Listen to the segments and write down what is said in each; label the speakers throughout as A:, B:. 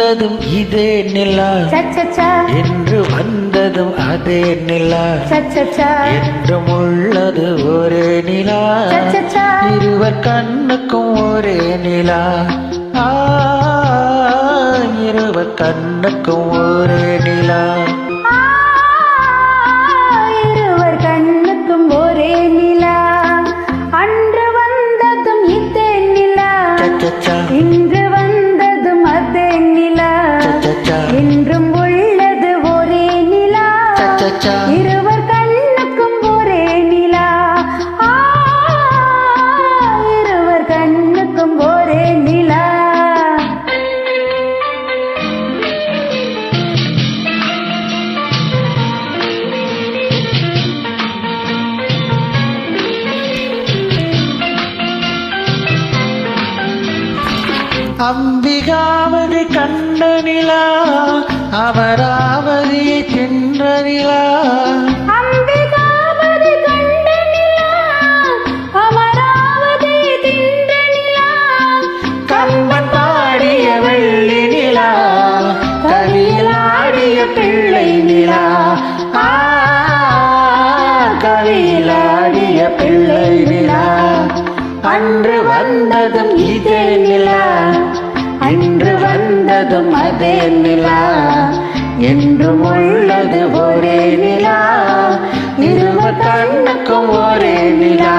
A: வந்ததும் இதே நிலா, என்று வந்ததும் அதே நிலா, என்றும் உள்ளது ஒரே நிலா, இருவர் கண்ணுக்கும் ஒரே நிலா, இருவர் கண்ணுக்கும் ஒரே நிலா,
B: இருவர் கண்ணுக்கும் ஒரே நிலா. அன்று வந்ததும் இதே நிலா, இன்று வந்ததும் அதே நிலா, என்றும் உள்ளது ஒரே நிலா, இருவர் கண்ணுக்கும் ஒரே நிலா, இருவர் கண்ணுக்கும் ஒரே நிலா.
A: அம்பிகாவது கண்ட நிலா, அமராவதி தின்ற நிலா,
B: அம்பிகாவது கண்ட நிலா, அமராவதி தின்ற நிலா,
A: கம்பன் பாடிய வெள்ளி நிலா, கவியில் ஆடிய பிள்ளை நிலா, கவியில் ஆடிய பிள்ளை நிலா, அன்று வந்ததும் இதே நிலா, இன்று வந்ததும் அதே நிலா, என்றும் உள்ளது ஒரே நிலா, இருவர் கண்ணுக்கும் ஒரே நிலா,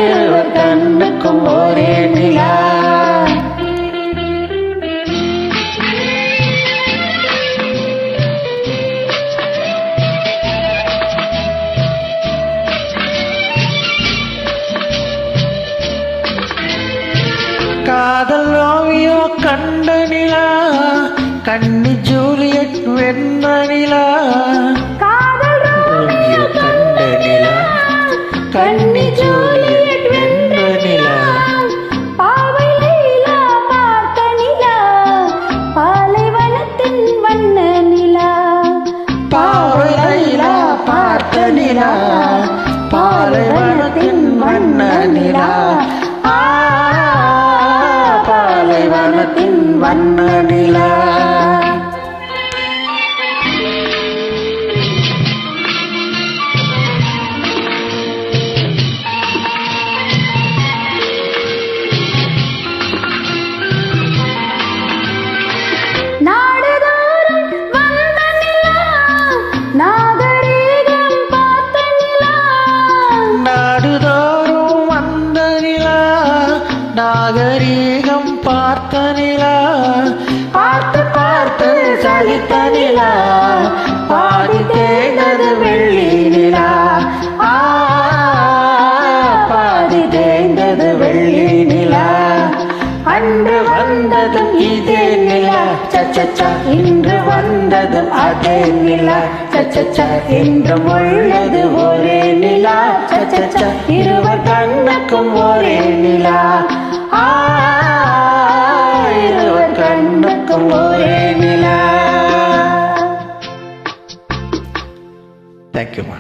A: இருவர் கண்ணுக்கும் ஒரே நிலா. காதல் ரோமியோ கண்ட நிலா, கண்ணி ஜூலியட் வென்ற நிலா,
B: காதல் ரோமியோ கண்ட நிலா, கண்ணி ஜூலியட் வென்ற நிலா, பாவை லைலா பார்த்த நிலா, பாலைவனத்தின் வண்ண நிலா,
A: பாவை லைலா பார்த்த நிலா, பாலைவனத்தின் வண்ண நிலா, பாலைவனத்தின் வண்ண நிலா.
B: நாடுதோறும் வந்த நிலா, நாகரீகம் பார்த்த நிலா,
A: நாடுதோறும் வந்த நிலா, நாகரீகம் பார்த்த நிலா, பார்த்து பார்த்து சலித்த நிலா, பாதி தேய்ந்தது வெள்ளி நிலா, பாதி தேய்ந்தது வெள்ளி நிலா, அன்று வந்ததும் இதே நிலா, இன்று வந்ததும் அதே நிலா, என்றும் உள்ளது ஒரே நிலா, இருவர் கண்ணுக்கும் ஒரே நிலா, இருவர் கண்ணுக்கும் ஒரே நிலா. தேங்க்யூ மா.